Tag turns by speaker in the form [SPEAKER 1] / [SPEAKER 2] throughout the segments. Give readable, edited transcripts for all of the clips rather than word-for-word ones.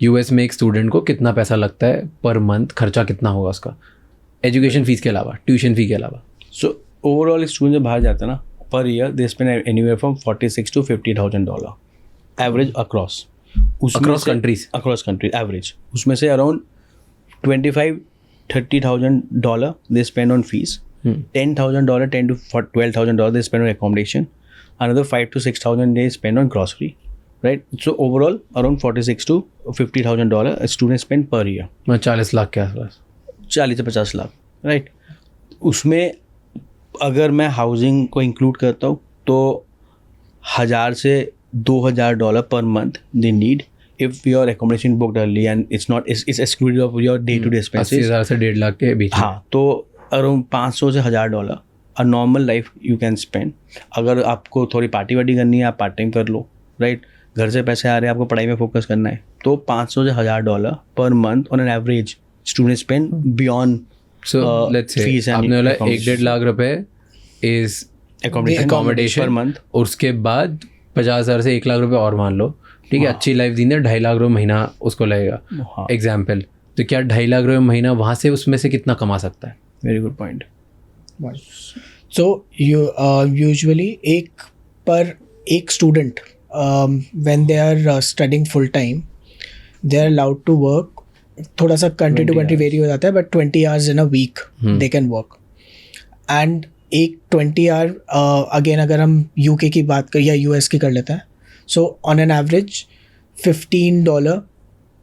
[SPEAKER 1] US में एक student को कितना पैसा लगता है पर मंथ, खर्चा कितना होगा उसका, एजुकेशन फीस के अलावा, ट्यूशन फी के अलावा?
[SPEAKER 2] सो ओवरऑल स्टूडेंट जब बाहर जाते हैं ना, per year they spend anywhere from $46,000 to $50,000 average across countries average. उसमें से around $25,000-30,000 they spend on fees. $10,000, $10,000 to $12,000 they spend on accommodation. Another $5,000 to $6,000 they spend on grocery. Right? So overall around $46,000 to $50,000 a student spend per year.
[SPEAKER 1] 40 lakh के आसपास.
[SPEAKER 2] 40 से 50 lakh. Right. उसमें अगर मैं housing को include करता हूँ तो $1,000 से $2,000 per month they need if your accommodation booked early and it's excluded of your day-to-day expenses.
[SPEAKER 1] 80,000 से 1.5 लाख के बीच.
[SPEAKER 2] हाँ, तो अराउंड $500 से $1,000 a normal life you can spend. अगर आपको थोड़ी पार्टी वार्टी करनी है आप पार्ट टाइम कर लो. राइट. घर से पैसे आ रहे हैं, आपको पढ़ाई में फोकस करना है, तो $500 से $1,000 per month on an average student spend beyond.
[SPEAKER 1] So let's say आपने बोला 1.5 लाख रुपए इज
[SPEAKER 2] accommodation पर मंथ.
[SPEAKER 1] और उसके बाद 50,000 से 1 लाख रुपए और मान लो, ठीक है, अच्छी लाइफ जीने 2.5 लाख रुपए महीना उसको लगेगा एग्जाम्पल. तो क्या 2.5 लाख रुपए महीना वहाँ से उसमें से कितना कमा सकता है?
[SPEAKER 2] Very good point.
[SPEAKER 3] So usually एक student when they are studying full time they are allowed to work. थोड़ा सा कंट्री टू कंट्री वेरी हो जाता है, but 20 hours in a week they can work. And एक 20 hour अगेन अगर हम UK की बात करें या यूएस की कर लेते हैं, so on an average $15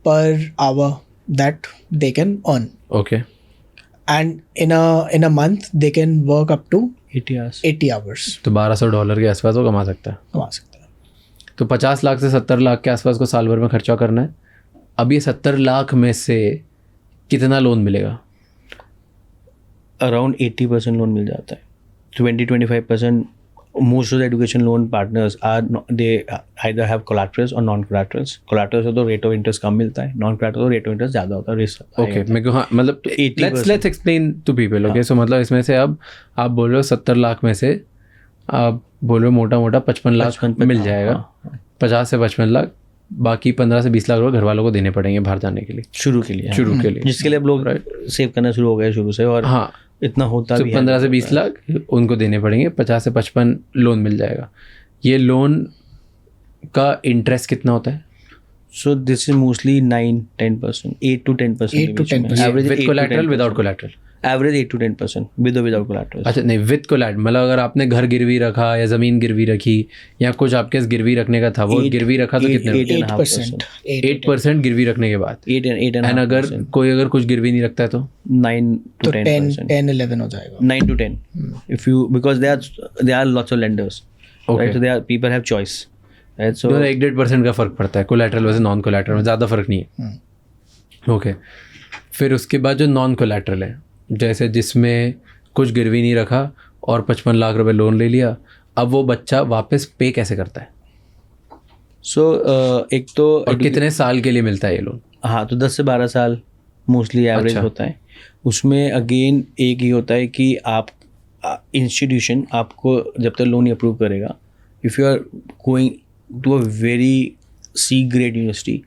[SPEAKER 3] per hour that they can earn.
[SPEAKER 1] Okay.
[SPEAKER 3] And in a month they can work up to 80 hours.
[SPEAKER 1] तो $1,200 के आसपास वो कमा सकता है. तो 50 लाख से 70 लाख के आसपास को साल भर में खर्चा करना है. अब ये 70 लाख में से कितना लोन मिलेगा?
[SPEAKER 2] अराउंड 80% लोन मिल जाता है. 20-25% most of the education loan partners they either have collaterals or non-collaterals. Collaterals हो तो rate of interest कम मिलता है, non-collateral तो rate of interest ज़्यादा होता है, risk.
[SPEAKER 1] Okay, मेरे को हाँ मतलब
[SPEAKER 2] 80%.
[SPEAKER 1] let's explain to people. Okay, so मतलब इसमें से अब आप बोल रहे हो 70 लाख में से आप बोल रहे हो मोटा मोटा 55 लाख मिल जाएगा. 50 से 55 लाख, बाकी 15 से 20 लाख रुपये घर वालों को देने पड़ेंगे बाहर जाने के लिए, शुरू के लिए
[SPEAKER 2] जिसके लिए अब लोग सेव करना शुरू हो गए शुरू से. और
[SPEAKER 1] हाँ,
[SPEAKER 2] इतना होता भी है.
[SPEAKER 1] 15 से 20 लाख उनको देने पड़ेंगे. 50 से 55 लोन मिल जाएगा. ये लोन का इंटरेस्ट कितना होता है?
[SPEAKER 2] So this is mostly 9-10%, 8 to 10%.
[SPEAKER 1] Average with collateral, without collateral?
[SPEAKER 2] Average 8 to 10% with और विदाउट कोलैटरल.
[SPEAKER 1] अच्छा, नहीं विद कोलैटरल मतलब अगर आपने घर गिरवी रखा या ज़मीन गिरवी रखी या कुछ आपके पास गिरवी रखने का था, वो गिरवी रखा तो कितने? 8% गिरवी रखने के बाद.
[SPEAKER 2] 8
[SPEAKER 1] एंड अगर कोई कुछ गिरवी नहीं रखता है तो
[SPEAKER 2] 9 to 10%.
[SPEAKER 3] 10-11 हो जाएगा.
[SPEAKER 2] 9 to 10 if you, because there are lots of lenders.
[SPEAKER 1] Okay.
[SPEAKER 2] Right? So there are people have choice. Right? So
[SPEAKER 1] 1-1.5% का फ़र्क पड़ता है कोलैटरल वैसे नॉन कोलैटरल में, ज़्यादा फ़र्क नहीं है. ओके. फिर उसके बाद जो नॉन कोलैटरल है, जैसे जिसमें कुछ गिरवी नहीं रखा और 55 लाख रुपए लोन ले लिया, अब वो बच्चा वापस पे कैसे करता है?
[SPEAKER 2] सो एक तो
[SPEAKER 1] और कितने साल के लिए मिलता है ये लोन?
[SPEAKER 2] हाँ, तो 10 से 12 साल मोस्टली एवरेज होता है. उसमें अगेन एक ही होता है कि आप इंस्टीट्यूशन आपको जब तक लोन अप्रूव करेगा, if you are going to a very C grade university,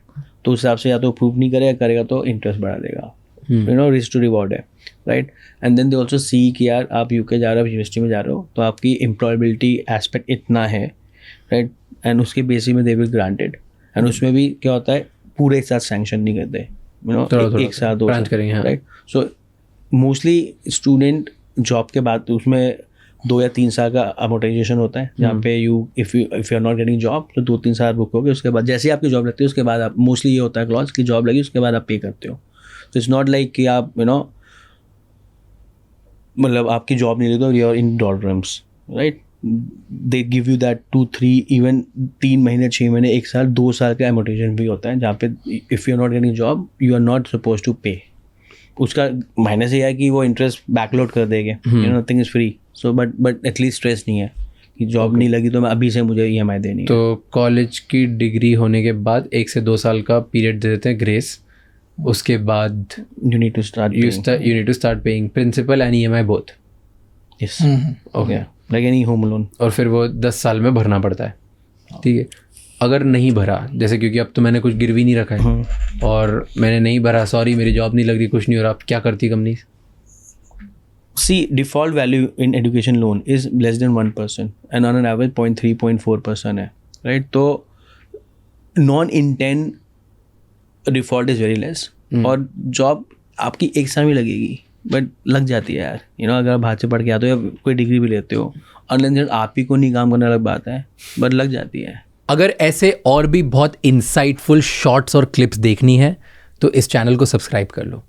[SPEAKER 2] तो उस हिसाब से या तो अप्रूव नहीं करेगा तो इंटरेस्ट बढ़ा देगा. You know, risk to reward है. Right. And then they also see कि यार आप यूके जा रहे हो, यूनिवर्सिटी में जा रहे हो, तो आपकी एम्प्लॉयबिलिटी एस्पेक्ट इतना है. राइट. एंड उसके बेसिस में दे विल ग्रांटेड. एंड उसमें भी क्या होता है, पूरे एक साथ सैंक्शन नहीं करते, यू नो, एक साथ 2 साथ करेंगे. Right. So mostly student job के बाद उसमें 2 या 3 साल का अमोर्टाइजेशन होता है, जहाँ पे if you are not getting job तो 2-3 साल बुक हो गए. उसके बाद जैसे ही आपकी जॉब लगती है उसके बाद आप, मोस्टली ये होता है क्लॉज कि जॉब लगी उसके बाद आप पे करते हो. तो इट्स नॉट लाइक कि आप यू नो, मतलब आपकी जॉब नहीं लगी तो you are in doldrums. Right. They give you that 2-3 even 3 महीने 6 महीने 1 साल 2 साल का एमोर्टाइजेशन भी होता है, जहाँ पे if you are not getting job you are not suppose to pay. उसका माइनस ये है कि वो इंटरेस्ट बैकलोड कर देंगे. You know, nothing is free. So but at least stress नहीं है कि जॉब नहीं लगी तो मैं अभी से मुझे EMI देनी है.
[SPEAKER 1] तो कॉलेज की डिग्री होने के बाद 1 से 2 साल का पीरियड दे देते हैं ग्रेस. उसके बाद
[SPEAKER 2] you need to start
[SPEAKER 1] paying principal and EMI both.
[SPEAKER 2] Yes. Okay. Like any home loan.
[SPEAKER 1] और फिर वो 10 साल में भरना पड़ता है. ठीक है. अगर नहीं भरा, जैसे क्योंकि अब तो मैंने कुछ गिरवी नहीं रखा है और मैंने नहीं भरा, सॉरी मेरी जॉब नहीं लग रही, कुछ नहीं हो रहा, अब क्या करती company?
[SPEAKER 2] See, default value in education loan is less than 1% and on an average 0.3, 0.4% है, right? तो non-intent default is very less और जॉब आपकी एक साल में लगेगी बट लग जाती है यार, अगर आप बाहर से पढ़ के आते हो या कोई डिग्री भी लेते हो, अनलेस आप ही को नहीं काम करना अलग बात है, बट लग जाती है।
[SPEAKER 1] अगर ऐसे और भी बहुत इंसाइटफुल शॉर्ट्स और क्लिप्स देखनी है तो इस चैनल को सब्सक्राइब कर लो।